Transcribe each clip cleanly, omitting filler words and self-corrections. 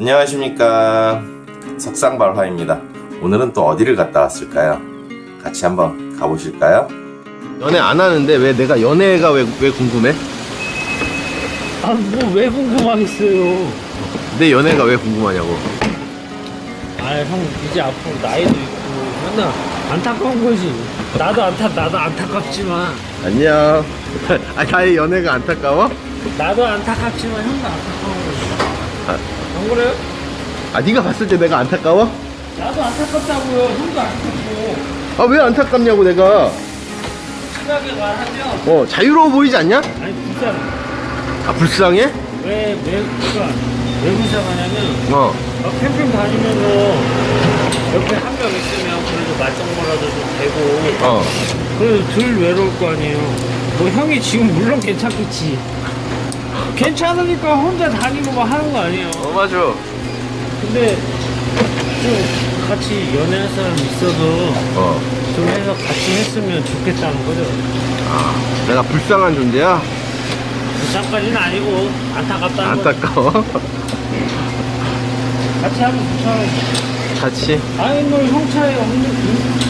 안녕하십니까, 석상발화입니다. 오늘은 또 어디를 갔다 왔을까요? 같이 한번 가보실까요? 연애 안 하는데 왜 내가 연애가 왜 궁금해? 아, 뭐 왜 궁금하겠어요. 내 연애가 왜 궁금하냐고. 아, 형 이제 앞으로 나이도 있고 맨날 안타까운 거지. 나도 안타깝지만 안녕. 아, 나의 연애가 안타까워? 나도 안타깝지만 형도 안타까운 거지. 안 그래요? 아, 네가 봤을 때 내가 안타까워? 나도 안타깝다고요. 형도 안타깝고. 아, 왜 안타깝냐고 내가. 심하게 말하면 자유로워 보이지 않냐? 아니 불쌍해. 아, 불쌍해? 그러니까 왜 불쌍하냐면 캠핑 다니면서 옆에 한 명 있으면 그래도 말썽거라도 좀 되고 그래도 덜 외로울 거 아니에요. 뭐 형이 지금 물론 괜찮겠지. 괜찮으니까 혼자 다니고 막 하는 거 아니에요. 맞아. 근데 좀 같이 연애할 사람 있어서 좀 해서 같이 했으면 좋겠다는 거죠. 내가 불쌍한 존재야? 불쌍까지는 아니고 안타깝다는 거. 안타까워? 같이 하면 좋잖아요. 같이. 아니 뭐 형 차에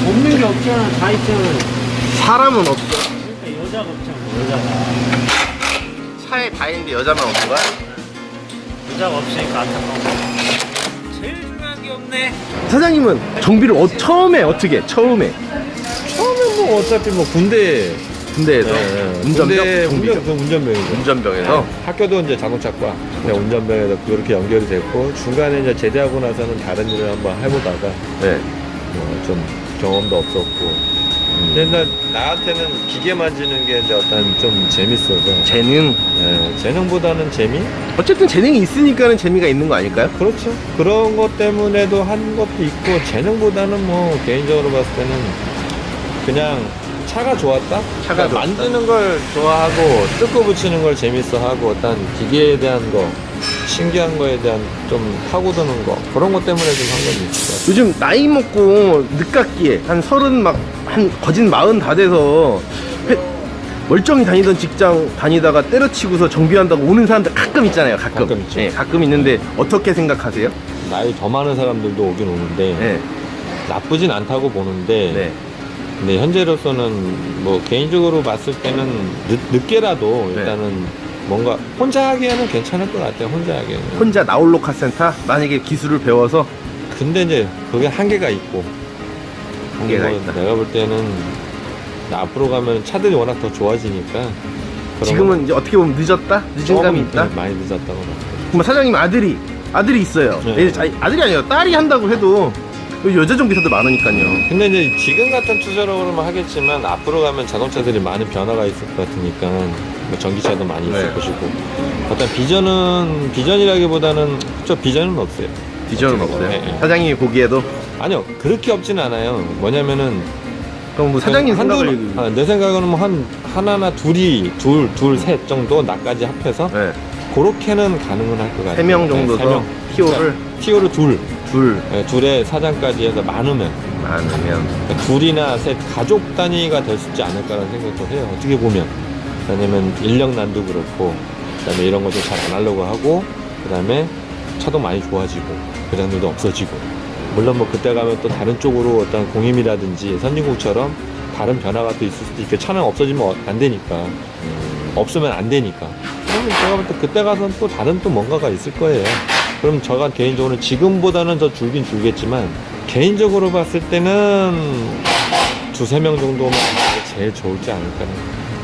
없는 게 없잖아. 다 있잖아요. 사람은 없어. 그러니까 여자가 없잖아. 여자가. 차에 다 있는데 여자만 없는 거야? 여자가 없으니까 안타까운 거. 제일 중요한 게 없네. 사장님은 정비를 처음에 어떻게? 처음에 처음엔 뭐 어차피 뭐 군대에서 운전병? 정비병? 운전병이죠. 운전병에서? 학교도 이제 자동차과 운전병에서 그렇게 연결이 됐고 중간에 이제 제대하고 나서는 다른 일을 한번 해보다가 네. 뭐 좀 경험도 없었고 근데 나한테는 기계 만지는 게 이제 어떤 좀 재밌어서 재능? 재능보다는 재미? 어쨌든 재능이 있으니까는 재미가 있는 거 아닐까요? 그렇죠. 그런 것 때문에도 한 것도 있고 재능보다는 뭐 개인적으로 봤을 때는 그냥 차가 좋았다? 차가 그러니까 좋았다. 만드는 걸 좋아하고 뜯고 붙이는 걸 재밌어하고 어떤 기계에 대한 거 신기한 거에 대한 좀 파고드는 거 그런 것 때문에 좀 한 건 있을 것 같아요. 요즘 나이 먹고 늦깎이에 한 30 한 거진 40 다 돼서 멀쩡히 다니던 직장 다니다가 때려치고서 정비한다고 오는 사람들 가끔 있잖아요. 가끔 있죠. 네, 가끔 있는데 어떻게 생각하세요? 나이 더 많은 사람들도 오긴 오는데 네. 나쁘진 않다고 보는데 네. 근데 현재로서는 뭐 개인적으로 봤을 때는 늦게라도 네. 일단은 뭔가 혼자 하기에는 괜찮을 것 같아요. 혼자 하기에는. 혼자 나홀로 카센터 만약에 기술을 배워서 근데 이제 그게 한계가 있고 한계가 뭐 있다. 내가 볼 때는 앞으로 가면 차들이 워낙 더 좋아지니까 그런 지금은 건 이제 어떻게 보면 늦었다? 늦은 감이 있다? 많이 늦었다고 봐요. 그럼 사장님 아들이 있어요. 네. 아들이 아니라 딸이 한다고 해도 여자 정비사도 많으니까요. 근데 이제 지금 같은 투자로 그러면 하겠지만 앞으로 가면 자동차들이 많은 변화가 있을 것 같으니까 뭐 전기차도 많이 있을 네. 것이고 어떤 비전이라기보다는 그쵸 비전은 없어요. 비전은 없어요. 네. 사장님이 보기에도. 아니요 그렇게 없지는 않아요. 뭐냐면은 그럼 뭐 사장님 생각을 내 생각에는 뭐 하나나 둘 셋 정도 나까지 합해서 네. 그렇게는 가능은 할 것 같아요. 3명 정도 네, 더 티오를 티오를 둘 네, 둘에 사장까지 해서 많으면 많으면 그러니까 둘이나 셋 가족 단위가 될 수 있지 않을까라는 생각도 해요. 어떻게 보면 왜냐면 인력난도 그렇고 그다음에 이런 거 좀 잘 안 하려고 하고 그다음에 차도 많이 좋아지고 배당들도 없어지고 물론 뭐 그때 가면 또 다른 쪽으로 어떤 공임이라든지 선진국처럼 다른 변화가 또 있을 수도 있고 차량 없어지면 안 되니까 없으면 안 되니까 그러면 제가 볼 때 그때 가서는 또 다른 또 뭔가가 있을 거예요. 그럼 제가 개인적으로는 지금보다는 더 줄긴 줄겠지만 개인적으로 봤을 때는 2-3명 정도면 제일 좋을지 않을까.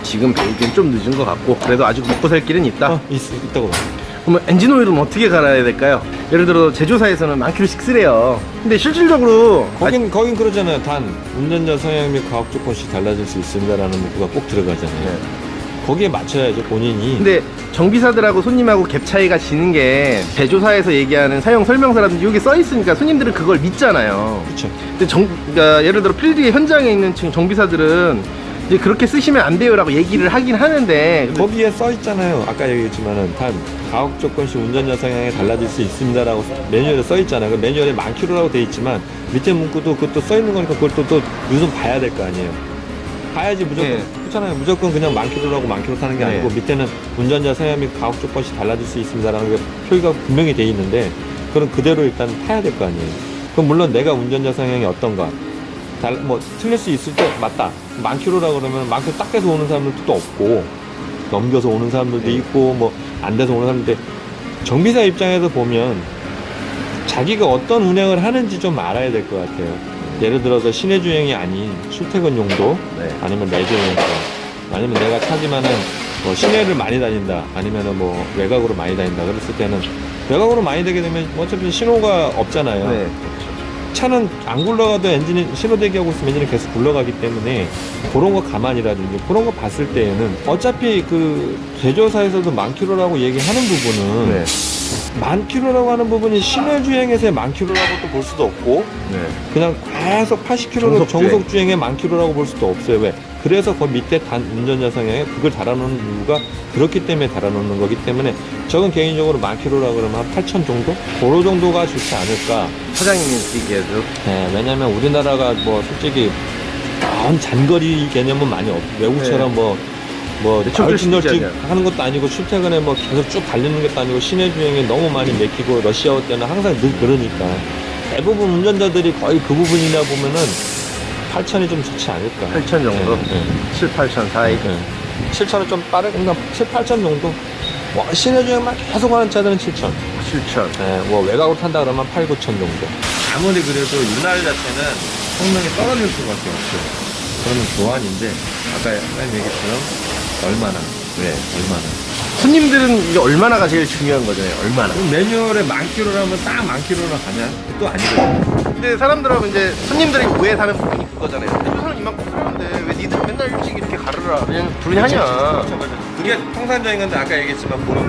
지금 배우기엔 좀 늦은 것 같고 그래도 아직 먹고 살 길은 있다. 있다고 봐요. 그러면 엔진 오일은 어떻게 갈아야 될까요? 예를 들어 제조사에서는 만 킬로씩 쓰래요. 근데 실질적으로 거긴 그러잖아요. 단 운전자 성향 및 과학 조건씩 달라질 수 있습니다라는 문구가 꼭 들어가잖아요. 네. 거기에 맞춰야죠 본인이. 근데 정비사들하고 손님하고 갭 차이가 지는 게 제조사에서 얘기하는 사용 설명서라든지 여기 써 있으니까 손님들은 그걸 믿잖아요. 그렇죠. 근데 그러니까 예를 들어 필드의 현장에 있는 정비사들은 이제 그렇게 쓰시면 안 돼요라고 얘기를 하긴 하는데 거기에 써 있잖아요. 아까 얘기했지만은 단 과학 조건씩 운전자 성향이 달라질 수 있습니다라고 매뉴얼에 써 있잖아요. 그 매뉴얼에 만 킬로라고 돼 있지만 밑에 문구도 그것도 써 있는 거니까 그걸 또 요즘 봐야 될 거 아니에요. 봐야지 무조건. 네. 그렇잖아요. 무조건 그냥 만 킬로라고 만 킬로 타는 게 아니고 네. 밑에는 운전자 성향 및 과학 조건씩 달라질 수 있습니다라는 게 표기가 분명히 돼 있는데 그걸 그럼 그대로 일단 타야 될 거 아니에요. 그럼 물론 내가 운전자 성향이 어떤가 뭐 틀릴 수 있을 때 맞다. 만 킬로라 그러면 만 킬로 딱 돼서 오는 사람들도 또 없고 넘겨서 오는 사람들도 있고 뭐 안 돼서 오는 사람인데 정비사 입장에서 보면 자기가 어떤 운행을 하는지 좀 알아야 될 것 같아요. 예를 들어서 시내 주행이 아닌 출퇴근 용도 네. 아니면 레저 용도 아니면 내가 타지만은 뭐 시내를 많이 다닌다 아니면은 뭐 외곽으로 많이 다닌다 그랬을 때는 외곽으로 많이 되게 되면 어차피 신호가 없잖아요. 네. 차는 안 굴러가도 엔진이 신호 대기하고 있으면 엔진이 계속 굴러가기 때문에 그런 거 감안이라든지 그런 거 봤을 때에는 어차피 그 제조사에서도 만 킬로라고 얘기하는 부분은 네. 만 킬로라고 하는 부분이 시내 주행에서의 만 킬로라고 또 볼 수도 없고 네. 그냥 계속 80킬로로 정속 주행. 정속 주행에 만 킬로라고 볼 수도 없어요. 왜? 그래서 그 밑에 단 운전자 성향에 그걸 달아놓는 이유가 그렇기 때문에 달아놓는 거기 때문에 저건 개인적으로 만 킬로라 그러면 한 8천 정도? 그런 정도가 좋지 않을까. 사장님이 얘기해도 네, 왜냐면 우리나라가 뭐 솔직히 먼 장거리 개념은 많이 없고 외국처럼 네. 뭐 대충 널찍 하잖아요. 하는 것도 아니고 출퇴근에 뭐 계속 쭉 달리는 것도 아니고 시내 주행에 너무 많이 맥히고 러시아워 때는 항상 늘 그러니까 대부분 운전자들이 거의 그 부분이나 보면은 8천이 좀 좋지 않을까. 8천 정도? 네, 7, 8천 사이. 네. 7천은 좀 빠른, 그러니까 7, 8천 정도. 뭐 시내 주행만 계속 하는 차들은 7천. 7천. 네, 뭐 외곽으로 탄다 그러면 8, 9천 정도. 아무리 그래도 윤활 자체는 성능이 떨어질 수밖에 없어요. 그거는 교환인데 아까 사장님 얘기처럼 얼마나 손님들은 이게 얼마나가 제일 중요한 거잖아요. 얼마나. 그럼 매뉴얼에 만 킬로라면 딱 만 킬로나 가냐? 또 아니거든요. 근데 사람들하고 이제 손님들이 오해하는 부분이 그거잖아요. 대조사는 이만큼 쓰는데 왜 니들 맨날 일찍 이렇게 가르라 그냥 부르냐냐. 그게 통상적인 건데 아까 얘기했지만 보는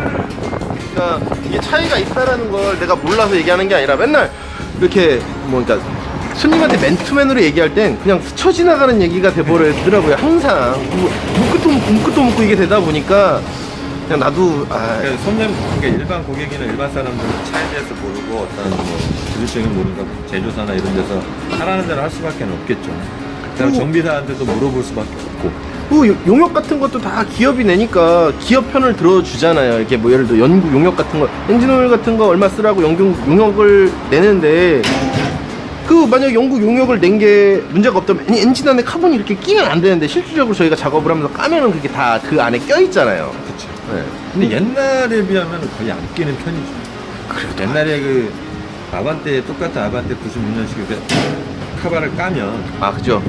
그러니까 이게 차이가 있다라는 걸 내가 몰라서 얘기하는 게 아니라 맨날 이렇게 뭐 그러니까 손님한테 맨투맨으로 얘기할 땐 그냥 스쳐 지나가는 얘기가 돼버리더라고요. 항상 묻고 묻고 이게 되다 보니까 그냥 나도 그러니까 손님, 그러니까 일반 고객이나 일반 사람들은 차에 대해서 모르고 어떤 뭐 기술적인 모르니까 제조사나 이런 데서 하라는 대로 할 수밖에 없겠죠. 그럼 정비사한테도 물어볼 수밖에 없고. 뭐 용역 같은 것도 다 기업이 내니까 기업 편을 들어주잖아요. 이렇게 뭐 예를 들어 연구 용역 같은 거, 엔진오일 같은 거 얼마 쓰라고 용역을 내는데 그 만약 영국 용역을 낸 게 문제가 없다면 엔진 안에 카본이 이렇게 끼면 안 되는데 실질적으로 저희가 작업을 하면서 까면은 그게 다 그 안에 껴 있잖아요. 그렇죠. 네. 근데 옛날에 비하면 거의 안 끼는 편이죠. 그래도 옛날에 그 아반떼 똑같은 아반떼 96년식 때 카바를 까면 그죠.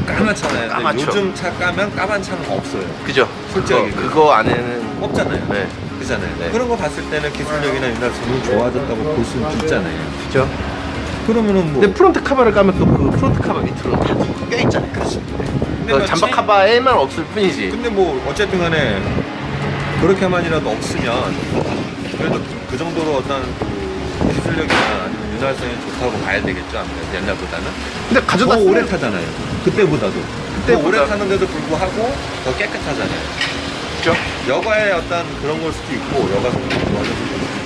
까맣잖아요. 근데 까맣죠. 요즘 차 까면 까만 차는 없어요. 그죠. 솔직하게 그거 안에는 없잖아요. 네. 그잖아요. 네. 그런 거 봤을 때는 기술력이나 윤활성이 좋아졌다고 볼 수는 있잖아요. 그죠. 그러면은 뭐 근데 프론트 카바를 까면 또 그 프론트 카바 밑으로 다 껴 있잖아요. 그렇죠. 뭐 잠바 카바에만 없을 뿐이지. 근데 뭐 어쨌든 간에 그렇게만이라도 없으면 그래도 그 정도로 어떤 그 기술력이나 아니면 윤활성이 좋다고 봐야 되겠죠. 아무래도 옛날보다는 근데 가져다 더 쓰면- 오래 타잖아요. 그때보다도 더 오래 그때보다. 타는데도 불구하고 더 깨끗하잖아요. 그죠. 여가의 어떤 그런 걸 수도 있고 여가 성능이 좋아져서 그럴 수도 있고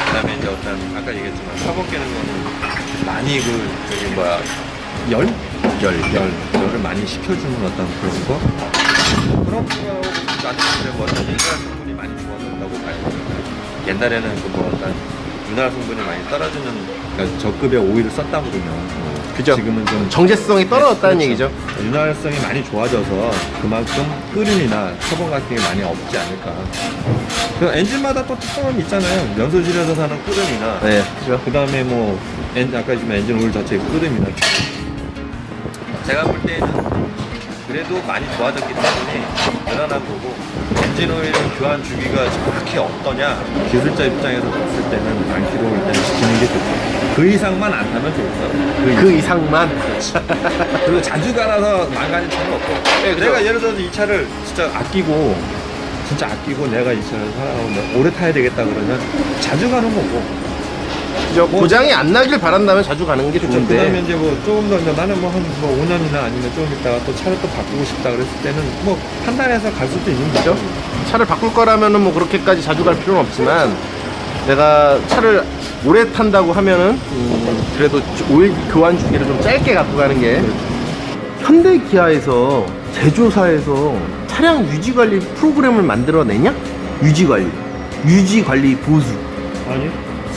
그다음에 이제 어떤 아까 얘기했지만 사고 깨는 거는 많이 그 저기 뭐야 열을 많이 식혀주는 어떤 그런 거 그런 거하고 나중에 뭐 어떤 윤활 성분이 많이 좋아졌다고 봐요. 옛날에는 그 뭐 어떤 윤활 성분이 많이 떨어지는 그러니까 저급의 오일을 썼다 그러면 그죠. 지금은 좀 정제성이 떨어졌다는 그렇죠. 얘기죠. 윤활성이 많이 좋아져서 그만큼 끓음이나 처분 같은 게 많이 없지 않을까. 그 엔진마다 또 특성은 있잖아요. 연소실에서 사는 끓음이나 네, 그죠. 그 다음에 뭐 아까 지금 엔진 오일 자체의 끓음이나 제가 볼 때는 그래도 많이 좋아졌기 때문에 대단한 거고 엔진 오일 교환 주기가 정확히 어떠냐 기술자 입장에서 봤을 때는 만 킬로일 때는 지키는 게 좋죠. 그 이상만 안 타면 좋죠. 그 이상만. 그리고 자주 갈아서 망가진 차는 없고 네, 그죠. 내가 예를 들어서 이 차를 진짜 아끼고 내가 이 차를 사랑하고 오래 타야 되겠다 그러면 자주 가는 거고 그죠. 고장이 안 나길 바란다면 자주 가는 게 그 다음에 좋은데. 이제 뭐 조금 더 이제 나는 뭐 한 뭐 5년이나 아니면 좀 있다가 또 차를 또 바꾸고 싶다 그랬을 때는 뭐 판단해서 갈 수도 있는 거죠. 차를 바꿀 거라면은 뭐 그렇게까지 자주 갈 필요는 없지만 내가 차를 오래 탄다고 하면은 그래도 오일 교환 주기를 좀 짧게 갖고 가는 게. 현대 기아에서 제조사에서 차량 유지 관리 프로그램을 만들어내냐? 유지 관리 보수. 아니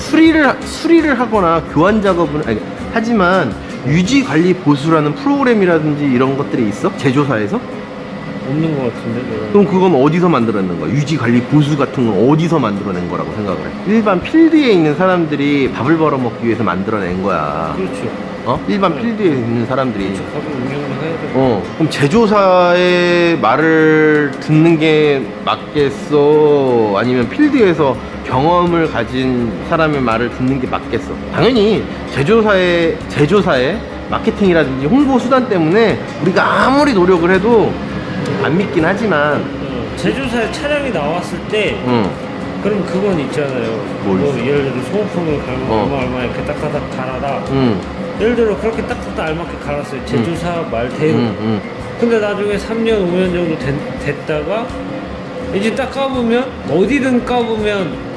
수리를 하거나 교환 작업은 아니, 하지만 유지 관리 보수라는 프로그램이라든지 이런 것들이 있어? 제조사에서? 없는 것 같은데 내가. 그럼 그건 어디서 만들어낸 거야? 유지 관리 보수 같은 건 어디서 만들어낸 거라고 생각을 해? 일반 필드에 있는 사람들이 밥을 벌어먹기 위해서 만들어낸 거야. 그렇죠. 어? 일반 필드에 있는 사람들이. 밥을 운영을 해야 돼. 그럼 제조사의 말을 듣는 게 맞겠어? 아니면 필드에서 경험을 가진 사람의 말을 듣는 게 맞겠어? 당연히 제조사의 마케팅이라든지 홍보 수단 때문에 우리가 아무리 노력을 해도 안 믿긴 하지만 제조사에 차량이 나왔을 때 그럼 그건 있잖아요. 뭐 뭐 있어? 예를 들어 소모품을 갈면 얼마 이렇게 딱딱딱 갈아라. 예를 들어 그렇게 딱딱딱 알맞게 갈았어요. 제조사 말대로. 근데 나중에 3년 5년 정도 됐다가 이제 딱 까보면 어디든 까보면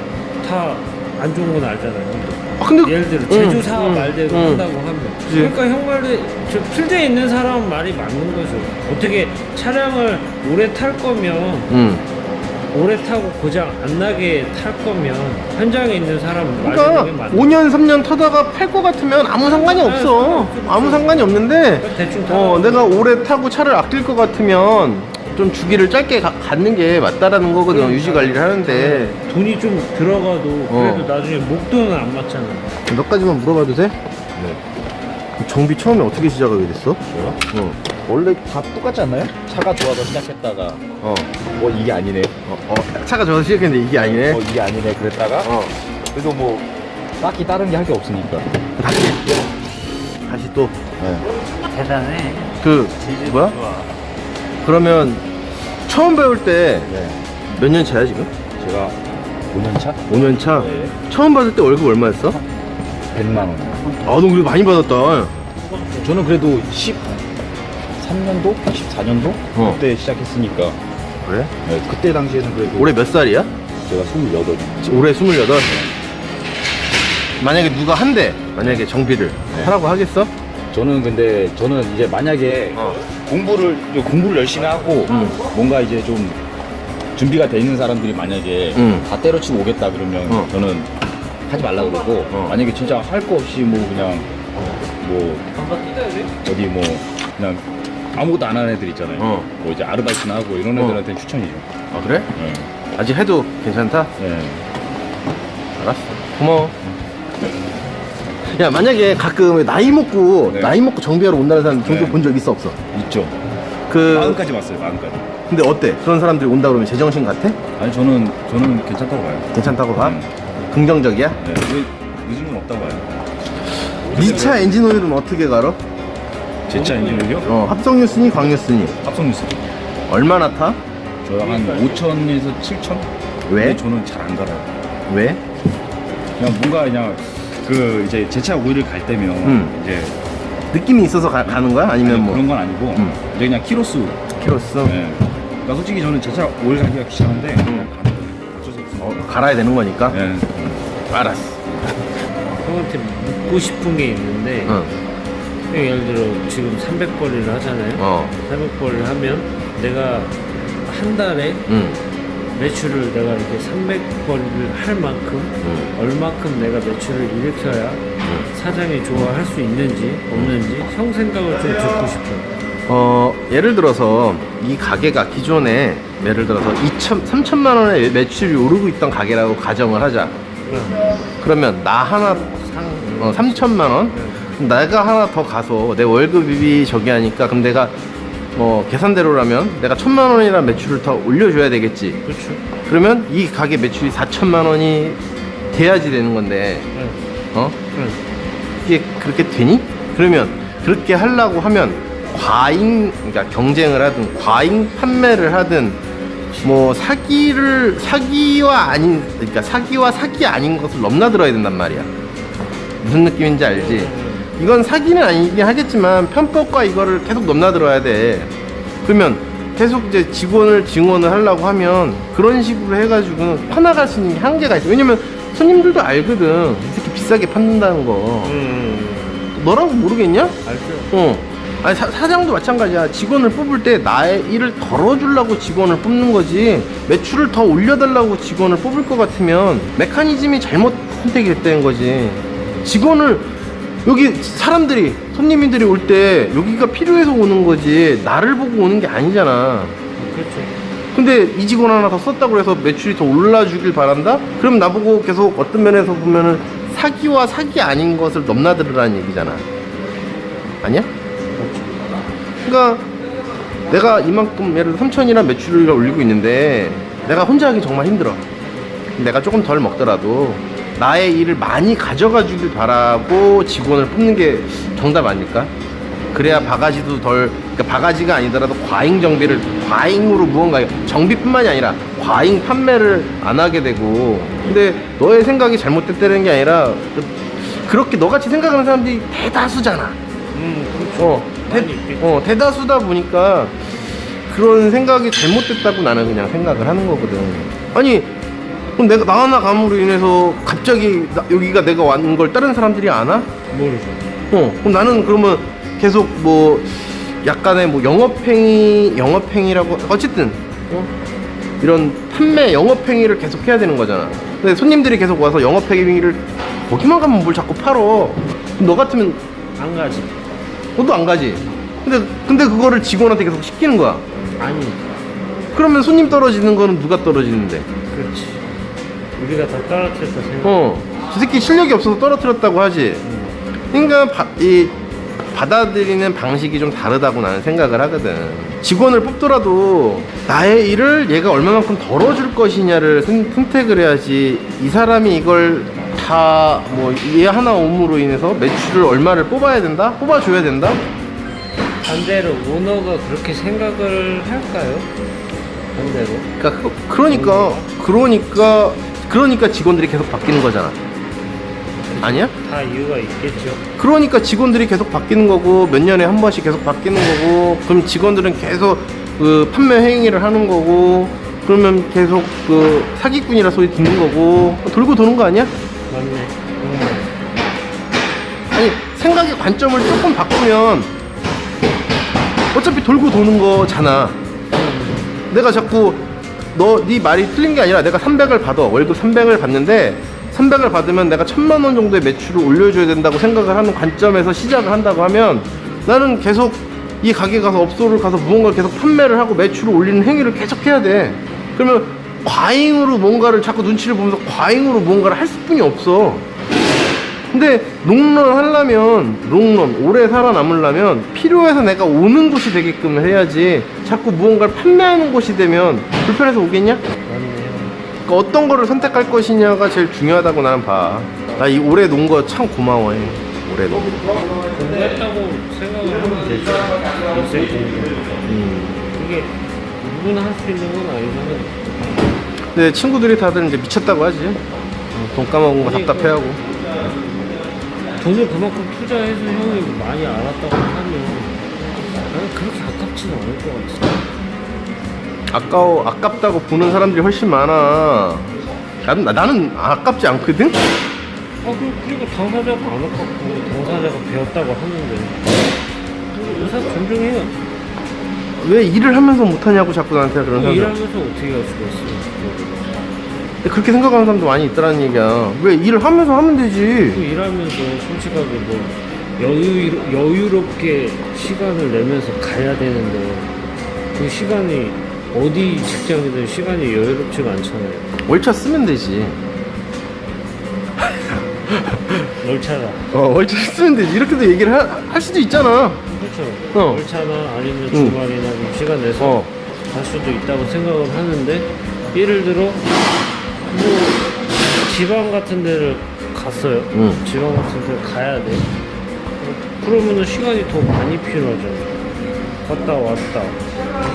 다 안 좋은 건 알잖아요. 근데 예를 들어 제조사 말대로 한다고 하면 그러니까 형 말도 저 필드에 있는 사람 말이 맞는 거죠. 어떻게 차량을 오래 탈 거면 오래 타고 고장 안 나게 탈 거면 현장에 있는 사람 말 그러니까 듣는 게 맞는 5년 3년 타다가 팔 것 같으면 아무 상관이 없어. 아무 상관이 없는데 대충 타. 내가 오래 타고 차를 아낄 것 같으면 좀 주기를 짧게 갖는 게 맞다라는 거거든. 그러니까. 유지 관리를 하는데. 돈이 좀 들어가도 그래도 나중에 목돈은 안 맞잖아. 몇 가지만 물어봐도 돼? 네. 정비 처음에 어떻게 시작하게 됐어? 저요? 원래 다 똑같지 않나요? 차가 좋아서 시작했다가 이게 아니네. 차가 좋아서 시작했는데 이게 아니네. 이게 아니네 그랬다가 그래도 뭐 딱히 다른 게 할 게 없으니까. 다시 또 대단해. 뭐야? 그러면 처음 배울 때 몇 년 차야 지금? 제가 5년 차? 5년 차? 네. 처음 받을 때 월급 얼마였어? 100만 원. 너 그래도 많이 받았다. 저는 그래도 13년도? 14년도? 그때 시작했으니까. 그래? 네, 그때 당시에는 그래도 올해 몇 살이야? 제가 28. 올해 28. 만약에 누가 한대, 만약에 정비를 하라고 하겠어? 저는 이제 만약에 공부를 열심히 하고 뭔가 이제 좀 준비가 돼 있는 사람들이 만약에 다 때려치고 오겠다 그러면 저는 하지 말라 그러고 만약에 진짜 할 거 없이 뭐 그냥 뭐 어디 뭐 그냥 아무것도 안 하는 애들 있잖아요. 뭐 이제 아르바이트나 하고 이런 애들한테는 추천이죠. 아 그래? 네. 아직 해도 괜찮다? 네. 알았어. 고마워. 야 만약에 가끔 나이 먹고 정비하러 온다는 사람 종종 네. 본 적 있어 없어? 있죠. 그 마음까지 왔어요. 마음까지. 근데 어때? 그런 사람들이 온다 그러면 제정신 같아? 아니 저는 괜찮다고 봐요. 괜찮다고 봐? 긍정적이야? 네. 늦은 건 없다고 봐요. 네 차 엔진 오일은 어떻게 갈아? 제 차 엔진오일요? 합성유 쓰니 광유 쓰니? 합성뉴스. 얼마나 타? 저 한 5천에서 7천? 왜? 근데 저는 잘 안 갈아요. 왜? 그냥 뭔가 그냥 그 이제 제 차 오일을 갈 때면 이제 느낌이 있어서 가는 거야? 아니면 뭐 그런 건 아니고 이제 그냥 키로수. 키로수? 네. 그러니까 솔직히 저는 제 차 오일 가기가 귀찮은데 그냥 가는 거예요. 어쩔 수 없어요. 갈아야 되는 거니까? 네. 알았어. 형한테 묻고 싶은 게 있는데 형 예를 들어 지금 300벌이를 하잖아요. 300벌을 하면 내가 한 달에 매출을 내가 이렇게 300벌을 할 만큼 얼마큼 내가 매출을 일으켜야 사장이 좋아할 수 있는지 없는지 형 생각을 좀 듣고 싶어요. 예를 들어서 이 가게가 기존에 예를 들어서 3천만 원의 매출이 오르고 있던 가게라고 가정을 하자. 그러면 나 하나 3천만 원? 내가 하나 더 가서 내 월급이 저기 하니까 그럼 내가 계산대로라면 내가 1,000만 원이라는 매출을 더 올려줘야 되겠지. 그렇죠. 그러면 이 가게 매출이 4천만 원이 돼야지 되는 건데 이게 그렇게 되니? 그러면 그렇게 하려고 하면 그러니까 경쟁을 하든 과잉 판매를 하든 뭐 사기와 사기 아닌 것을 넘나들어야 된단 말이야. 무슨 느낌인지 알지? 이건 사기는 아니긴 하겠지만 편법과 이거를 계속 넘나들어야 돼. 그러면 계속 이제 직원을 증원을 하려고 하면 그런 식으로 해가지고 퍼나갈 수 있는 한계가 있어. 왜냐면 손님들도 알거든. 이 새끼 비싸게 판다는 거. 너라고 모르겠냐? 알죠. 아니 사장도 마찬가지야. 직원을 뽑을 때 나의 일을 덜어주려고 직원을 뽑는 거지 매출을 더 올려달라고 직원을 뽑을 것 같으면 메커니즘이 잘못 선택이 됐다는 거지. 직원을 여기 사람들이 손님들이 올 때 여기가 필요해서 오는 거지 나를 보고 오는 게 아니잖아. 그렇죠. 근데 이 직원 하나 더 썼다고 해서 매출이 더 올라주길 바란다? 그럼 나보고 계속 어떤 면에서 보면은 사기와 사기 아닌 것을 넘나들으라는 얘기잖아. 아니야? 그러니까 내가 이만큼 예를 들어 3천이나 매출을 올리고 있는데 내가 혼자 하기 정말 힘들어. 내가 조금 덜 먹더라도 나의 일을 많이 가져가 주길 바라고 직원을 뽑는 게 정답 아닐까? 그래야 바가지도 덜, 그러니까 바가지가 아니더라도 과잉 정비를 과잉으로 무언가 정비뿐만이 아니라 과잉 판매를 안 하게 되고. 근데 너의 생각이 잘못됐다는 게 아니라 그렇게 너같이 생각하는 사람들이 대다수잖아. 그렇죠. 많이 있겠죠. 대다수다 보니까 그런 생각이 잘못됐다고 나는 그냥 생각을 하는 거거든. 아니 그럼 내가 나 하나 감으로 인해서 갑자기 여기가 내가 왔는 걸 다른 사람들이 아나? 모르죠. 그럼 나는 그러면 계속 뭐 약간의 뭐 영업행위라고 어쨌든 이런 판매 영업행위를 계속 해야 되는 거잖아. 근데 손님들이 계속 와서 영업행위를 거기만 가면 뭘 자꾸 팔어. 그럼 너 같으면 안 가지. 너도 안 가지. 근데 그거를 직원한테 계속 시키는 거야. 아니. 그러면 손님 떨어지는 거는 누가 떨어지는데? 그렇지. 우리가 다 떨어뜨렸다 생각. 저 새끼 실력이 없어서 떨어뜨렸다고 하지. 그러니까 받아들이는 방식이 좀 다르다고 나는 생각을 하거든. 직원을 뽑더라도 나의 일을 얘가 얼마만큼 덜어줄 것이냐를 선택을 해야지. 이 사람이 이걸 다 뭐 얘 하나 오므로 인해서 매출을 얼마를 뽑아야 된다? 뽑아줘야 된다? 반대로 오너가 그렇게 생각을 할까요? 반대로. 그러니까 직원들이 계속 바뀌는 거잖아. 아니야? 다 이유가 있겠죠. 그러니까 직원들이 계속 바뀌는 거고 몇 년에 한 번씩 계속 바뀌는 거고 그럼 직원들은 계속 그 판매 행위를 하는 거고 그러면 계속 그 사기꾼이라 소리 듣는 거고 돌고 도는 거 아니야? 맞네. 아니 생각의 관점을 조금 바꾸면 어차피 돌고 도는 거잖아. 내가 자꾸 네 말이 틀린 게 아니라 내가 300을 받아. 월급 300을 받는데 300을 받으면 내가 1000만 원 정도의 매출을 올려줘야 된다고 생각을 하는 관점에서 시작을 한다고 하면 나는 계속 이 가게 가서 업소를 가서 무언가를 계속 판매를 하고 매출을 올리는 행위를 계속 해야 돼. 그러면 과잉으로 뭔가를 자꾸 눈치를 보면서 과잉으로 뭔가를 할 수뿐이 없어. 근데 롱런 하려면 오래 살아남으려면 필요해서 내가 오는 곳이 되게끔 해야지 자꾸 무언가를 판매하는 곳이 되면 불편해서 오겠냐? 맞네요. 그러니까 어떤 거를 선택할 것이냐가 제일 중요하다고 나는 봐. 나 이 오래 논 거 참 고마워해. 오래 논 거. 공부했다고 생각을 하면 되죠. 인생 공부. 이게 누구나 할 수 있는 건 아니잖아요. 근데 친구들이 다들 이제 미쳤다고 하지. 돈 까먹은 거 답답해하고. 돈을 그만큼 투자해서 형이 많이 알았다고 하면 나는 그렇게 아깝지는 않을 것 같아. 아깝다고 보는 사람들이 훨씬 많아. 나는 아깝지 않거든? 그리고 당사자가 안 아깝고 당사자가 배웠다고 하는데 의사 존중해요. 왜 일을 하면서 못하냐고 자꾸 나한테 그런 사람들. 일하면서 어떻게 할 수가 있어요? 그렇게 생각하는 사람도 많이 있다라는 얘기야. 왜 일을 하면서 하면 되지? 일하면서 솔직하게 뭐 여유롭게 시간을 내면서 가야 되는데 그 시간이 어디 직장이든 시간이 여유롭지가 않잖아요. 월차 쓰면 되지. 월차가. 월차 쓰면 되지. 이렇게도 얘기를 할 수도 있잖아. 그렇죠. 월차나 아니면 주말이나 좀 시간 내서 갈 수도 있다고 생각을 하는데 예를 들어 뭐 지방 같은 데를 갔어요. 지방 같은 데를 가야 돼. 그러면은 시간이 더 많이 필요하잖아. 갔다 왔다.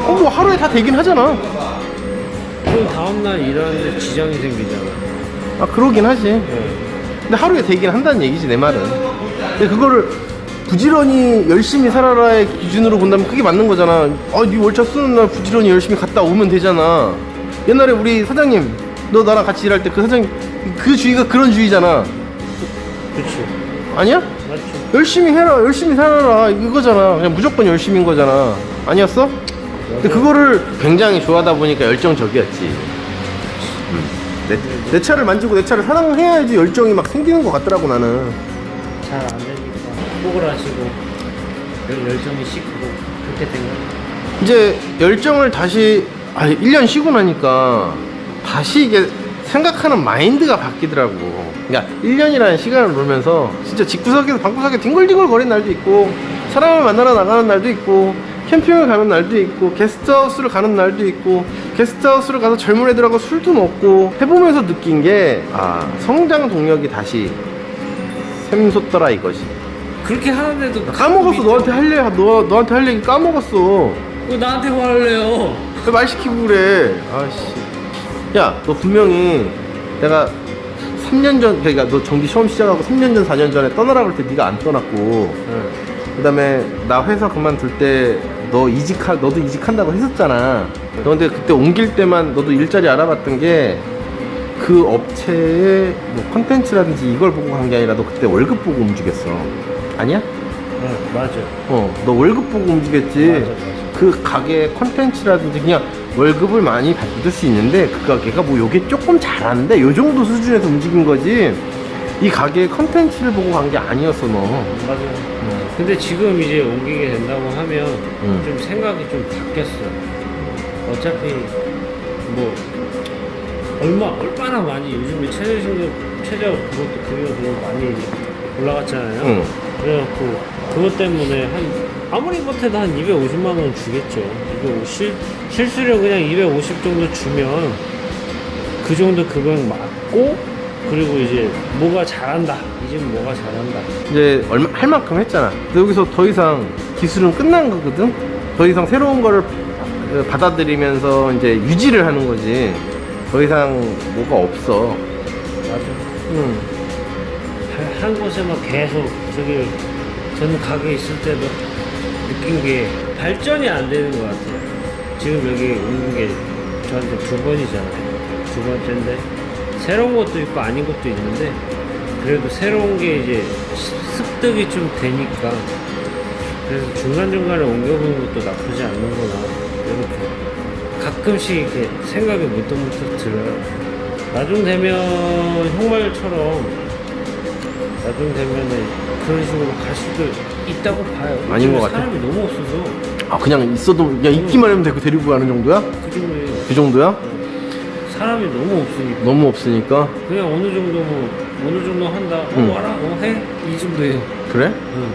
뭐 하루에 다 되긴 하잖아. 그럼 다음날 일하는데 지장이 생기잖아. 그러긴 하지. 근데 하루에 되긴 한다는 얘기지 내 말은. 근데 그거를 부지런히 열심히 살아라의 기준으로 본다면 그게 맞는 거잖아. 네 월차 쓰는 날 부지런히 열심히 갔다 오면 되잖아. 옛날에 우리 사장님 너 나랑 같이 일할 때 그 사장님 그 주의가 그런 주의잖아. 그치. 아니야? 맞죠. 열심히 해라, 열심히 살아라 이거잖아. 그냥 무조건 열심인 거잖아. 아니었어? 근데 그거를 굉장히 좋아하다 보니까 열정적이었지. 내 차를 만지고 내 차를 사랑해야지 열정이 막 생기는 것 같더라고 나는. 잘 안 되니까 포기를 하시고 열정이 식고 그렇게 된 거예요. 이제 열정을 다시 1년 쉬고 나니까 다시 이게 생각하는 마인드가 바뀌더라고. 그러니까 1년이라는 시간을 놀면서 진짜 집구석에서 방구석에 뒹굴뒹굴 거리는 날도 있고, 사람을 만나러 나가는 날도 있고, 캠핑을 가는 날도 있고, 게스트하우스를 가는 날도 있고, 게스트하우스를 가서 젊은 애들하고 술도 먹고 해보면서 느낀 게 성장 동력이 다시 샘솟더라 이거지. 그렇게 하는데도 까먹었어. 너한테 할 얘기 까먹었어. 왜 나한테 화를내요? 왜 말 시키고 그래? 아씨. 야, 너 분명히 내가 3년 전, 그러니까 너 정기 시험 시작하고 3년 전, 4년 전에 떠나라 그럴 때 네가 안 떠났고, 그 다음에 나 회사 그만둘 때 너도 이직한다고 했었잖아. 너 근데 그때 옮길 때만 너도 일자리 알아봤던 게 그 업체의 뭐 컨텐츠라든지 이걸 보고 간 게 아니라 너 그때 월급 보고 움직였어. 아니야? 네, 맞아. 너 월급 보고 움직였지. 맞아. 그 가게 컨텐츠라든지 그냥 월급을 많이 받을 수 있는데 그 가게가 뭐 요게 조금 잘하는데 요 정도 수준에서 움직인 거지. 이 가게의 컨텐츠를 보고 간 게 아니었어 너. 맞아요. 근데 지금 이제 옮기게 된다고 하면 좀 생각이 좀 바뀌었어. 어차피 뭐 얼마나 많이 요즘에 최저 그것도 급여가 너무 많이 올라갔잖아요. 그래갖고 그것 때문에 아무리 못해도 한 250만 원 주겠죠. 250 실수령 그냥 250 정도 주면 그 정도 금액 맞고, 그리고 이제 뭐가 잘한다. 이 집 뭐가 잘한다. 이제 얼마 할 만큼 했잖아. 여기서 더 이상 기술은 끝난 거거든. 더 이상 새로운 거를 받아들이면서 이제 유지를 하는 거지. 더 이상 뭐가 없어. 맞아. 한 곳에만 계속 저는 가게에 있을 때도 느낀 게 발전이 안 되는 것 같아요. 지금 여기 오는 게 저한테 2번이잖아요. 2번째인데 새로운 것도 있고 아닌 것도 있는데, 그래도 새로운 게 이제 습득이 좀 되니까, 그래서 중간중간에 옮겨보는 것도 나쁘지 않는구나 이렇게 가끔씩 이렇게 생각이 문득문득 들어요. 나중 되면 형말처럼 나중 되면은 그런 식으로 갈 수도 있다고 봐요. 아닌 것 같아. 사람이 너무 없어서. 그냥 있어도 그냥 있기만 하면 되고 데리고 가는 정도야? 그 정도예요. 그 정도야? 사람이 너무 없으니까. 너무 없으니까. 그냥 어느 정도 한다. 와라, 해? 이 정도예요. 그래? 응.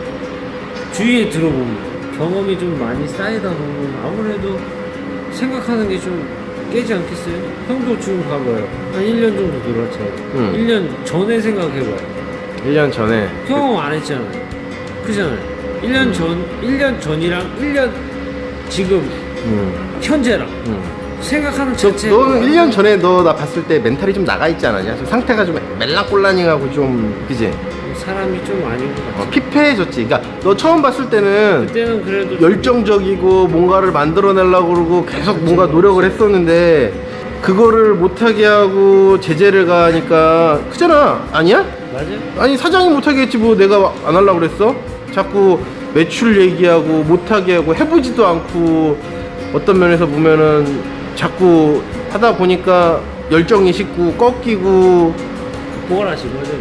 주위에 들어보면 경험이 좀 많이 쌓이다 보면 아무래도 생각하는 게 좀 깨지 않겠어요? 형도 지금 봐봐요. 한 1년 정도 들어왔잖아요. 1년 전에 생각해봐요. 1년 전에. 경험 안 했잖아요. 그잖아요. 1년 전이랑 1년 지금 현재랑 생각하는 자체. 너는 1년 전에 너 나 봤을 때 멘탈이 좀 나가 있지 않았냐? 좀 상태가 좀 멜랑꼴라닝하고 좀, 그지? 사람이 좀 아닌 것 같아. 피폐해졌지. 그러니까 너 처음 봤을 때는 그때는 그래도 열정적이고 뭔가를 만들어내려고 그러고 계속 뭔가 노력을 했었는데 그거를 못하게 하고 제재를 가하니까 크잖아. 아니야? 맞아? 아니 사장이 못하게 했지 뭐 내가 안 하려고 그랬어? 자꾸 매출 얘기하고 못하게 하고 해보지도 않고 어떤 면에서 보면은 자꾸 하다 보니까 열정이 식고 꺾이고 보관하신 거죠.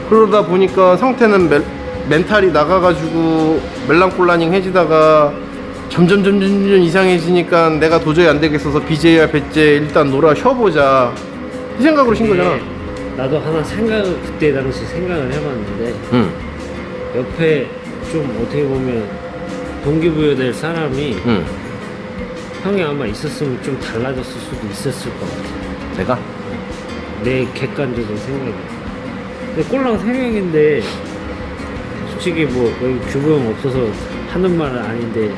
그러다 보니까 상태는 멘탈이 나가가지고 멜랑콜라닝해지다가 점점 이상해지니까 내가 도저히 안 되겠어서 BJ야 배째 일단 놀아 쉬어보자 이 생각으로 신 거잖아. 나도 하나 그때 당시 생각을 해봤는데 옆에 좀 어떻게 보면 동기부여될 사람이 형이 아마 있었으면 좀 달라졌을 수도 있었을 것 같아. 내가? 내 객관적인 생각이. 근데 꼴랑 3명인데 솔직히 뭐 여기 규보형 없어서 하는 말은 아닌데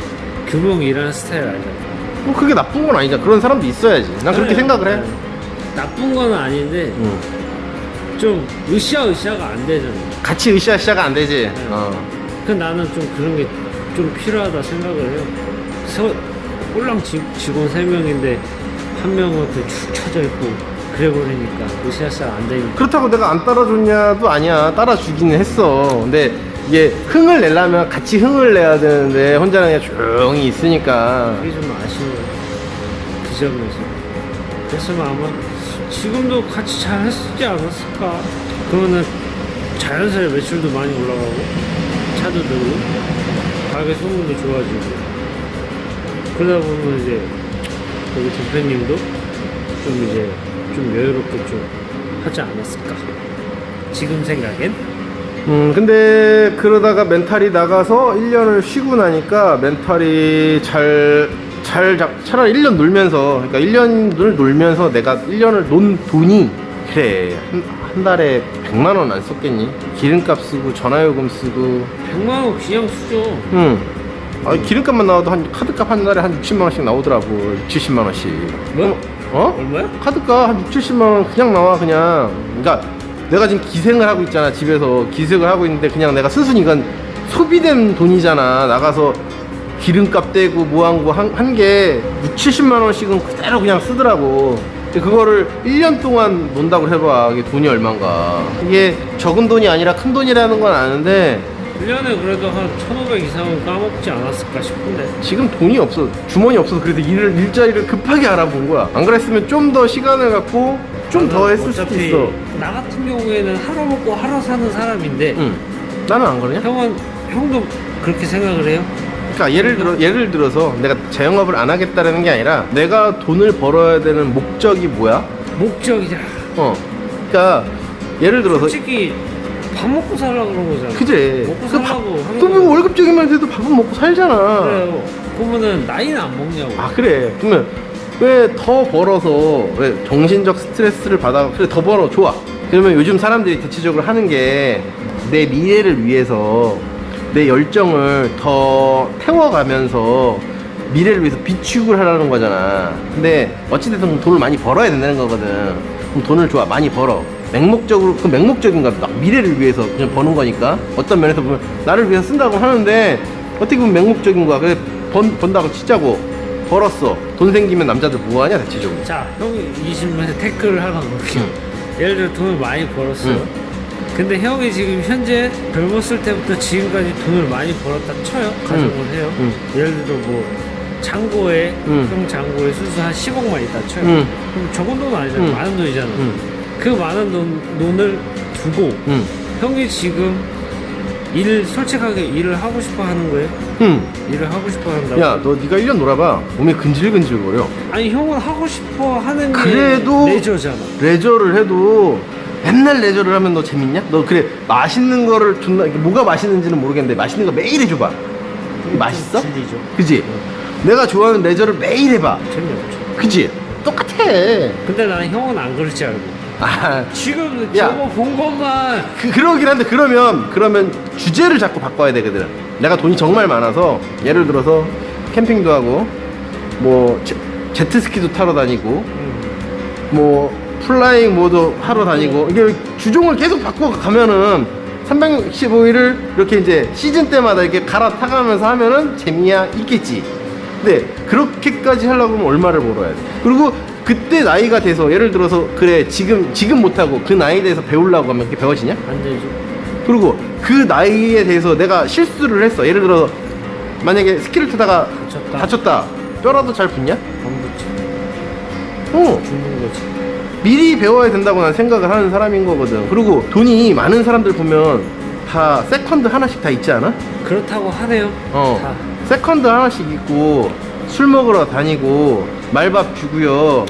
규보형 일하는 스타일 알잖아. 뭐 그게 나쁜 건 아니잖아. 그런 사람도 있어야지. 난 그렇게 생각을 해. 나쁜 건 아닌데 좀 으쌰가 안 되잖아. 같이 으쌰으쌰가 안 되지. 그 나는 좀 그런 게 좀 필요하다 생각을 해요. 꼴랑 직원 3명인데 한 명은 그 축 처져 있고 그래 버리니까 으쌰으쌰 안 되니까. 그렇다고 내가 안 따라줬냐도 아니야. 따라주기는 했어. 근데 이게 흥을 내려면 같이 흥을 내야 되는데 혼자 그냥 조용히 있으니까. 그게 좀 아쉬워. 그 점에서. 그랬으면 아마 지금도 같이 잘 했지 않았을까. 그러면은 자연스레 매출도 많이 올라가고 차도 들고 가게 소문도 좋아지고 그러다 보면 이제 우리 대표님도 좀 이제 좀 여유롭게 좀 하지 않았을까. 지금 생각엔. 근데 그러다가 멘탈이 나가서 1년을 쉬고 나니까 멘탈이 차라리 1년 놀면서, 그러니까 1년을 놀면서 내가 1년을 논 돈이, 그래, 한 달에 100만 원 안 썼겠니? 기름값 쓰고 전화요금 쓰고. 100만 원 그냥 쓰죠. 응. 아니, 기름값만 나와도 한 카드값 한 달에 한 60만 원씩 나오더라고. 60, 70만 원씩. 뭐? 어? 얼마야? 카드값 한 60, 70만 원 그냥 나와 그냥. 그러니까 내가 지금 기생을 하고 있잖아. 집에서 기생을 하고 있는데 그냥 내가 순순히 이건 소비된 돈이잖아. 나가서 기름값 떼고 뭐한 거 한 게 6, 70만 원씩은 그대로 그냥 쓰더라고. 근데 그거를 1년 동안 논다고 해봐. 이게 돈이 얼만가. 이게 적은 돈이 아니라 큰 돈이라는 건 아는데 1년에 그래도 한 1,500 이상은 까먹지 않았을까 싶은데. 지금 돈이 없어. 주머니 없어서 그래도 일자리를 급하게 알아본 거야. 안 그랬으면 좀 더 시간을 갖고 좀 더 했을 수도 어차피 있어. 나 같은 경우에는 하루 먹고 하루 사는 사람인데 응. 나는 안 그러냐? 형도 그렇게 생각을 해요? 그러니까 예를 들어서 내가 자영업을 안 하겠다라는 게 아니라 내가 돈을 벌어야 되는 목적이 뭐야? 목적이잖아. 그러니까 예를 들어서 솔직히 밥 먹고 살라고 그런 거잖아. 그래. 먹고 살라고 하는 또 거잖아. 월급적이면 해도 밥은 먹고 살잖아. 그래요. 그러면은 나이는 안 먹냐고. 아 그래. 그러면 왜 더 벌어서 왜 정신적 스트레스를 받아? 그래 더 벌어 좋아. 그러면 요즘 사람들이 대체적으로 하는 게 내 미래를 위해서 내 열정을 더 태워가면서 미래를 위해서 비축을 하라는 거잖아. 근데 어찌됐든 돈을 많이 벌어야 된다는 거거든. 그럼 돈을 좋아 많이 벌어. 맹목적으로 그 맹목적인가 막 미래를 위해서 그냥 버는 거니까 어떤 면에서 보면 나를 위해서 쓴다고 하는데 어떻게 보면 맹목적인 거야. 그래 번다고 치자고 벌었어. 돈 생기면 남자들 뭐하냐 대체적으로. 자, 형이 이 질문에 태클을 하나 넣을게요. 예를 들어 돈을 많이 벌었어요. 근데 형이 지금 현재 젊었을 때부터 지금까지 돈을 많이 벌었다 쳐요. 가정을 해요. 예를 들어 뭐 창고에 형 장고에 수수 한 10억만 있다 쳐요. 그럼 적은 돈은 아니잖아. 많은 돈이잖아. 그 많은 돈을 두고 형이 지금 솔직하게 일을 하고 싶어 하는 거예요? 일을 하고 싶어 한다고? 야, 너 네가 1년 놀아봐. 몸이 근질근질거려. 아니 형은 하고 싶어 하는 게 그래도 레저잖아. 레저를 해도 맨날 레저를 하면 너 재밌냐? 너 그래 맛있는 거를 존나 이게 뭐가 맛있는지는 모르겠는데 맛있는 거 매일 해줘봐. 이게 맛있어? 진리죠. 그지? 내가 좋아하는 레저를 매일 해봐. 재미없죠. 그지? 똑같아. 근데 나는 형은 안 그럴 줄 알고. 아, 지금 야. 저거 본 것만 그러긴 한데 그러면 주제를 자꾸 바꿔야 되거든. 내가 돈이 정말 많아서 예를 들어서 캠핑도 하고 뭐 제트스키도 타러 다니고 뭐 플라잉 모드 하러 다니고 이게 주종을 계속 바꿔 가면은 365일을 이렇게 이제 시즌 때마다 이렇게 갈아타가면서 하면은 재미야 있겠지. 근데 그렇게까지 하려고 하면 얼마를 벌어야 돼. 그리고 그때 나이가 돼서 예를 들어서 그래 지금 못하고 그 나이에 대해서 배우려고 하면 그게 배워지냐? 안 되죠. 그리고 그 나이에 대해서 내가 실수를 했어. 예를 들어 만약에 스키를 타다가 다쳤다. 뼈라도 잘 붙냐? 안 붙지. 죽는 거지. 미리 배워야 된다고 난 생각을 하는 사람인 거거든. 그리고 돈이 많은 사람들 보면 다 세컨드 하나씩 다 있지 않아? 그렇다고 하네요. 다. 세컨드 하나씩 있고 술 먹으러 다니고 말밥 주고요.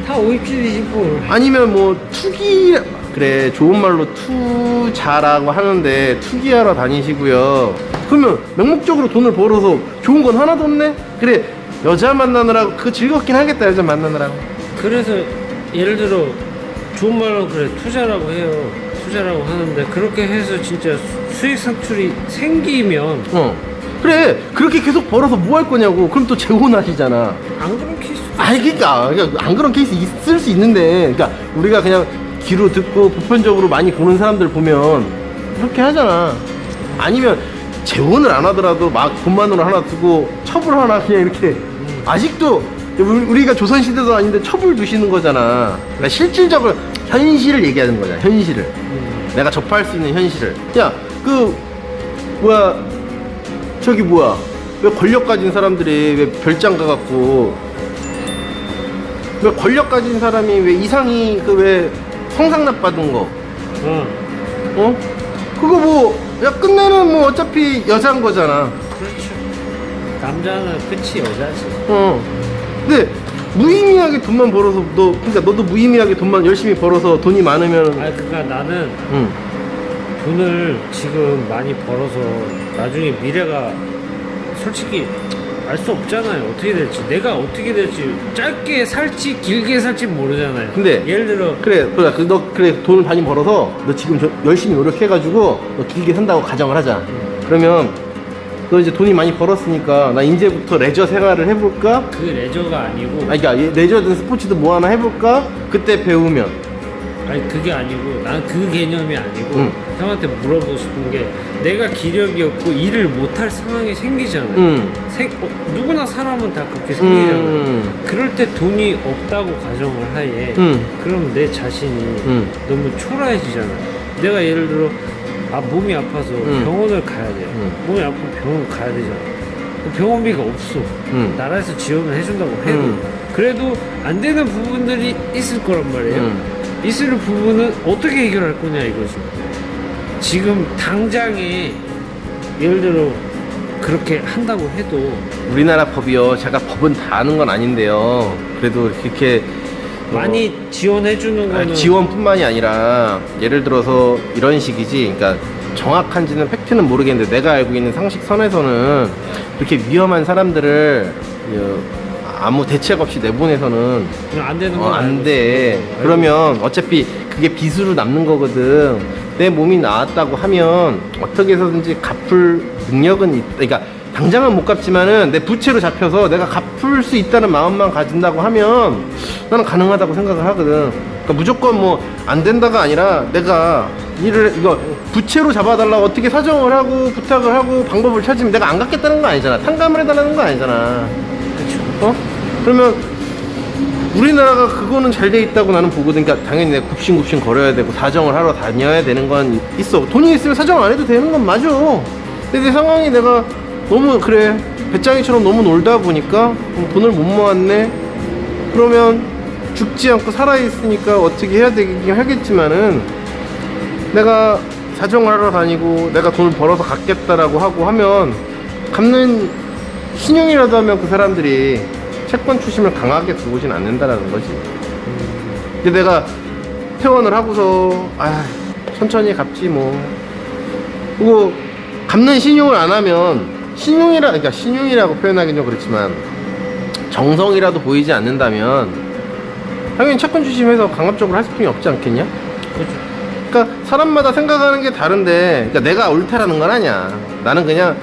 다 오입질이지 뭘. 아니면 뭐 투기 그래 좋은 말로 투자라고 하는데 투기하러 다니시고요. 그러면 맹목적으로 돈을 벌어서 좋은 건 하나도 없네. 그래 여자 만나느라고 그 즐겁긴 하겠다. 여자 만나느라고. 그래서 예를 들어 좋은 말로 그래 투자라고 해요. 투자라고 하는데 그렇게 해서 진짜 수익 산출이 생기면 그래 그렇게 계속 벌어서 뭐 할 거냐고. 그럼 또 재혼하시잖아. 안 그런 케이스. 아니 그러니까 안 그런 케이스 있을 수 있는데 그러니까 우리가 그냥 귀로 듣고 보편적으로 많이 보는 사람들 보면 그렇게 하잖아. 아니면 재혼을 안 하더라도 막 돈만으로 하나 두고 첩을 하나 그냥 이렇게 아직도 우리가 조선시대도 아닌데 첩을 두시는 거잖아. 그러니까 실질적으로 현실을 얘기하는 거잖아. 현실을. 내가 접할 수 있는 현실을. 야, 뭐야, 저기 뭐야, 왜 권력 가진 사람들이 왜 별장 가갖고, 왜 권력 가진 사람이 왜 이상이 왜 성상납 받은 거, 그거 뭐, 야, 끝내는 뭐 어차피 여자인 거잖아. 그렇죠. 남자는 끝이 여자지. 근데 무의미하게 돈만 벌어서 그러니까 너도 무의미하게 돈만 열심히 벌어서 돈이 많으면. 그러니까 나는 돈을 지금 많이 벌어서 나중에 미래가 솔직히 알 수 없잖아요. 어떻게 될지. 내가 어떻게 될지. 짧게 살지 길게 살지 모르잖아요. 근데 예를 들어 그래 너 돈을 많이 벌어서 너 지금 열심히 노력해가지고 너 길게 산다고 가정을 하자. 그러면 너 이제 돈이 많이 벌었으니까 나 이제부터 레저 생활을 해볼까? 그 레저가 아니고 그러니까 레저든 스포츠든 뭐 하나 해볼까? 그때 배우면. 아니 그게 아니고 난 그 개념이 아니고 형한테 물어보고 싶은 게 내가 기력이 없고 일을 못할 상황이 생기잖아요. 누구나 사람은 다 그렇게 생기잖아요. 그럴 때 돈이 없다고 가정을 하에 그럼 내 자신이 너무 초라해지잖아요. 내가 예를 들어 몸이 아파서 병원을 가야 돼요. 몸이 아프면 병원 가야 되잖아요. 병원비가 없어. 나라에서 지원을 해준다고 해도 그래도 안 되는 부분들이 있을 거란 말이에요. 있을 부분은 어떻게 해결할 거냐 이거죠. 지금 당장에 예를 들어 그렇게 한다고 해도 우리나라 법이요. 제가 법은 다 아는 건 아닌데요. 그래도 이렇게 많이 지원해주는 거는 지원뿐만이 아니라 예를 들어서 이런 식이지. 그러니까 정확한지는 팩트는 모르겠는데 내가 알고 있는 상식선에서는 이렇게 위험한 사람들을 아무 대책 없이 내보내서는 그냥 안 되는 건 안 돼. 그러면 어차피 그게 빚으로 남는 거거든. 내 몸이 나았다고 하면 어떻게 해서든지 갚을 능력은 그러니까 당장은 못 갚지만은 내 부채로 잡혀서 내가 갚을 수 있다는 마음만 가진다고 하면 나는 가능하다고 생각을 하거든. 그러니까 무조건 뭐 안 된다가 아니라 내가 이거 부채로 잡아달라고 어떻게 사정을 하고 부탁을 하고 방법을 찾으면 내가 안 갚겠다는 거 아니잖아. 탕감을 해달라는 거 아니잖아. 그러면 우리나라가 그거는 잘 돼 있다고 나는 보거든. 그러니까 당연히 내가 굽신굽신 걸어야 되고 사정을 하러 다녀야 되는 건 있어. 돈이 있으면 사정 안 해도 되는 건 맞아. 근데 내 상황이 내가 너무 그래 배짱이처럼 너무 놀다 보니까 돈을 못 모았네. 그러면 죽지 않고 살아있으니까 어떻게 해야 되긴 하겠지만은 내가 사정을 하러 다니고 내가 돈을 벌어서 갚겠다라고 하고 하면 갚는 신용이라도 하면 그 사람들이 채권 추심을 강하게 두고진 않는다라는 거지. 근데 내가 퇴원을 하고서 천천히 갚지 뭐. 그리고 갚는 신용을 안 하면 그러니까 신용이라고 표현하긴 좀 그렇지만 정성이라도 보이지 않는다면 당연히 채권 추심해서 강압적으로 할 수밖에 없지 않겠냐? 그러니까 사람마다 생각하는 게 다른데, 그러니까 내가 옳다라는 건 아니야. 나는 그냥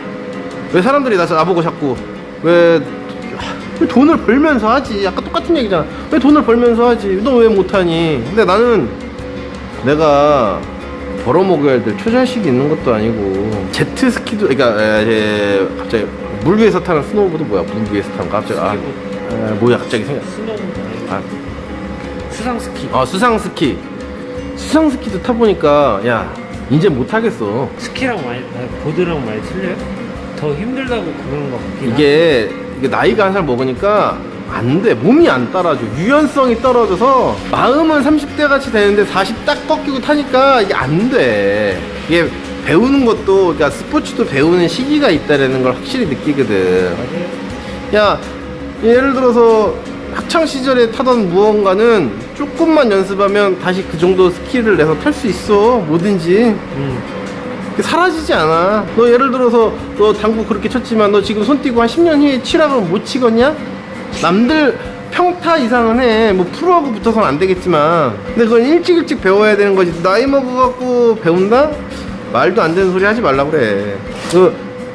왜 사람들이 나보고 자꾸 왜 돈을 벌면서 하지? 아까 똑같은 얘기잖아. 왜 돈을 벌면서 하지? 너 왜 못하니? 근데 나는 내가 벌어먹어야 될 초자식이 있는 것도 아니고 제트스키도 그러니까 갑자기 물 위에서 타는 스노우보드 뭐야? 물 위에서 타는 거 갑자기 뭐야 갑자기 생각. 수상스키. 수상스키도 타보니까 야 이제 못하겠어. 스키랑 보드랑 많이 틀려요? 더 힘들다고 그러는 것 같긴 이게 나이가 한 살 먹으니까 안 돼. 몸이 안 따라줘. 유연성이 떨어져서 마음은 30대 같이 되는데 40 딱 꺾이고 타니까 이게 안 돼. 이게 배우는 것도 그러니까 스포츠도 배우는 시기가 있다라는 걸 확실히 느끼거든. 야 예를 들어서 학창 시절에 타던 무언가는 조금만 연습하면 다시 그 정도 스킬을 내서 탈 수 있어. 뭐든지. 사라지지 않아. 너 예를 들어서 너 당구 그렇게 쳤지만 너 지금 손 띄고 한 10년 후에 치라 그러면 못 치겠냐? 남들 평타 이상은 해. 뭐 프로하고 붙어서는 안 되겠지만 근데 그건 일찍 배워야 되는 거지. 나이 먹어갖고 배운다? 말도 안 되는 소리 하지 말라 그래.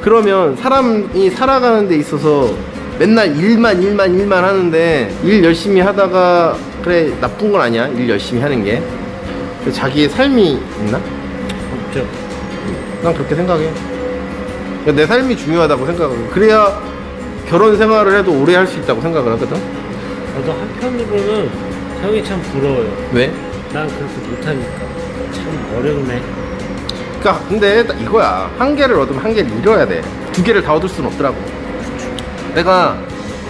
그러면 사람이 살아가는 데 있어서 맨날 일만 하는데 일 열심히 하다가 그래 나쁜 건 아니야. 일 열심히 하는 게 자기의 삶이 있나? 없죠. 난 그렇게 생각해. 내 삶이 중요하다고 생각하고 그래야 결혼 생활을 해도 오래 할 수 있다고 생각을 하거든. 저도 한편으로는 형이 참 부러워요. 왜? 난 그렇게 못하니까 참 어렵네. 그러니까 근데 딱 이거야. 한 개를 얻으면 한 개를 잃어야 돼. 두 개를 다 얻을 수는 없더라고. 내가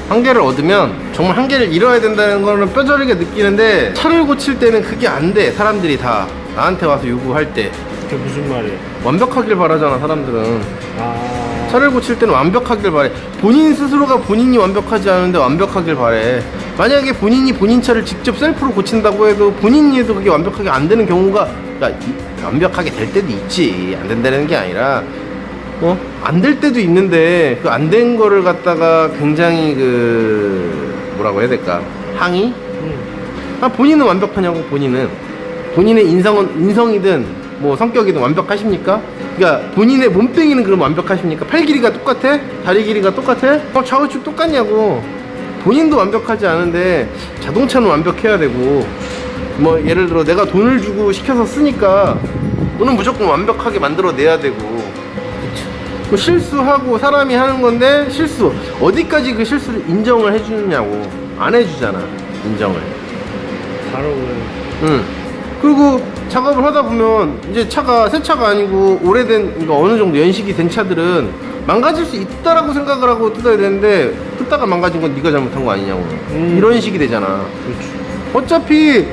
한 개를 얻으면 정말 한 개를 잃어야 된다는 거는 뼈저리게 느끼는데 차를 고칠 때는 그게 안 돼. 사람들이 다 나한테 와서 요구할 때 그게 무슨 말이에요? 완벽하길 바라잖아. 사람들은 아, 차를 고칠 때는 완벽하길 바래. 본인 스스로가 본인이 완벽하지 않은데 완벽하길 바래. 만약에 본인이 본인 차를 직접 셀프로 고친다고 해도 본인이 해도 그게 완벽하게 안 되는 경우가, 그러니까 완벽하게 될 때도 있지. 안 된다는 게 아니라 안 될 때도 있는데 그 안 된 거를 갖다가 굉장히 그 뭐라고 해야 될까, 항의? 본인은 완벽하냐고. 본인의 인성이든 뭐 성격이든 완벽하십니까? 그러니까 본인의 몸뚱이는 그럼 완벽하십니까? 팔 길이가 똑같아? 다리 길이가 똑같아? 좌우측 똑같냐고. 본인도 완벽하지 않은데 자동차는 완벽해야 되고, 뭐 예를 들어 내가 돈을 주고 시켜서 쓰니까 너는 무조건 완벽하게 만들어내야 되고, 뭐 실수하고 사람이 하는 건데 실수 어디까지 그 실수를 인정을 해주느냐고. 안 해주잖아, 인정을. 바로 응. 그리고 작업을 하다 보면 이제 차가 새 차가 아니고 오래된, 그러니까 어느 정도 연식이 된 차들은 망가질 수 있다라고 생각을 하고 뜯어야 되는데 뜯다가 망가진 건 네가 잘못한 거 아니냐고. 이런 식이 되잖아. 어차피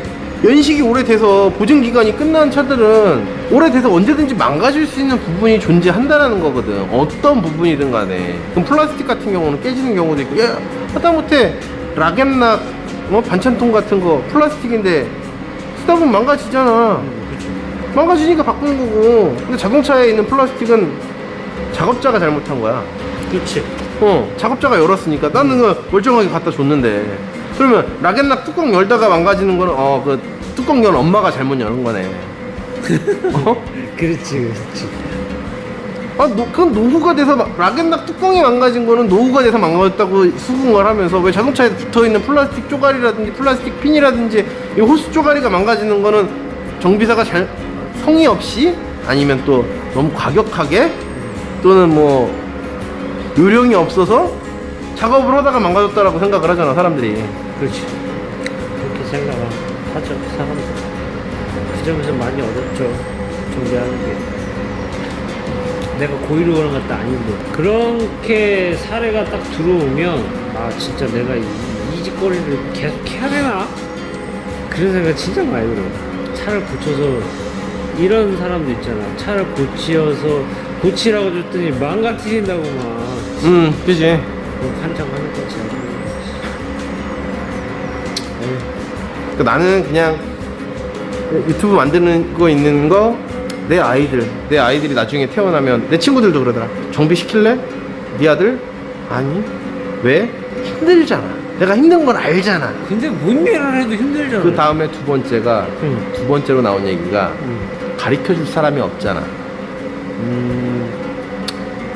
연식이 오래돼서 보증 기간이 끝난 차들은 오래돼서 언제든지 망가질 수 있는 부분이 존재한다는 거거든. 어떤 부분이든 간에. 그럼 플라스틱 같은 경우는 깨지는 경우도 있고, 야, 하다못해 락앤락 반찬통 같은 거 플라스틱인데 쓰다 보면 망가지잖아. 망가지니까 바꾸는 거고. 근데 자동차에 있는 플라스틱은 작업자가 잘못한 거야. 그렇지. 작업자가 열었으니까 나는 그 멀쩡하게 갖다 줬는데, 그러면 락앤락 뚜껑 열다가 망가지는 거는 그 뚜껑 연 엄마가 잘못 여는 거네. 그렇지. 그건 노후가 돼서 락앤락 뚜껑이 망가진 거는 노후가 돼서 망가졌다고 수긍을 하면서, 왜 자동차에 붙어있는 플라스틱 쪼가리라든지 플라스틱 핀이라든지 이 호스 쪼가리가 망가지는 거는 정비사가 성의 없이, 아니면 또 너무 과격하게, 또는 뭐 요령이 없어서 작업을 하다가 망가졌다라고 생각을 하잖아, 사람들이. 그렇지. 그렇게 생각하죠, 사람들. 그 점에서 많이 어렵죠, 정비하는 게. 내가 고의로 그런 것도 아닌데. 그렇게 사례가 딱 들어오면, 아, 진짜 내가 이 짓거리를 계속 해야 되나? 그런 생각 진짜 많이 들어요. 차를 고쳐서, 이런 사람도 있잖아. 차를 고치라고 줬더니 망가뜨린다고 막. 그지. 환장하는 거지. 나는 그냥 유튜브 만드는 거 있는 거, 내 아이들이 나중에 태어나면, 내 친구들도 그러더라. 정비 시킬래? 네 아들? 아니. 왜? 힘들잖아. 내가 힘든 걸 알잖아. 근데 뭔 일을 해도 힘들잖아. 그 다음에 두 번째가, 두 번째로 나온 얘기가, 가르쳐줄 사람이 없잖아.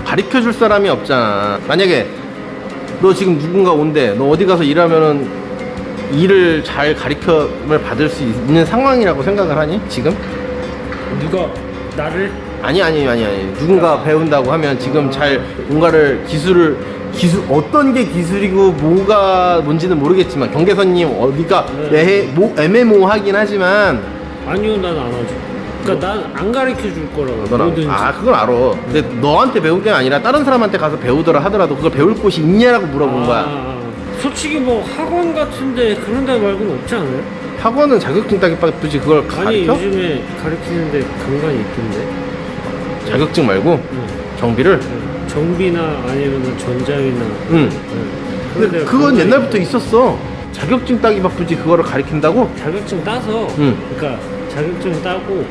가르쳐줄 사람이 없잖아. 만약에 너 지금 누군가 온대, 너 어디 가서 일하면은 일을 잘 가르침을 받을 수 있는 상황이라고 생각을 하니? 지금? 누가 나를? 아니. 누군가 배운다고 하면 지금 잘 뭔가를 기술 어떤 게 기술이고 뭐가 뭔지는 모르겠지만, 경계선님 어디가 애매모호하긴 하지만. 아니요, 난 안 하죠. 그러니까 난 안 가르쳐 줄 거라고. 뭐든지. 그건 알아. 근데 너한테 배운 게 아니라 다른 사람한테 가서 배우더라 하더라도 그걸 배울 곳이 있냐라고 물어본 거야. 솔직히 뭐 학원 같은데 그런 데 말고는 없지 않아요? 학원은 자격증 따기 바쁘지 그걸 아니, 가르쳐? 요즘에 가르치는데 간간이 있던데. 자격증 말고 정비를? 정비나 아니면 전장이나. 근데 그건 옛날부터 있었어. 자격증 따기 바쁘지 그거를 가르친다고? 자격증 따서. 응. 그러니까 자격증 따고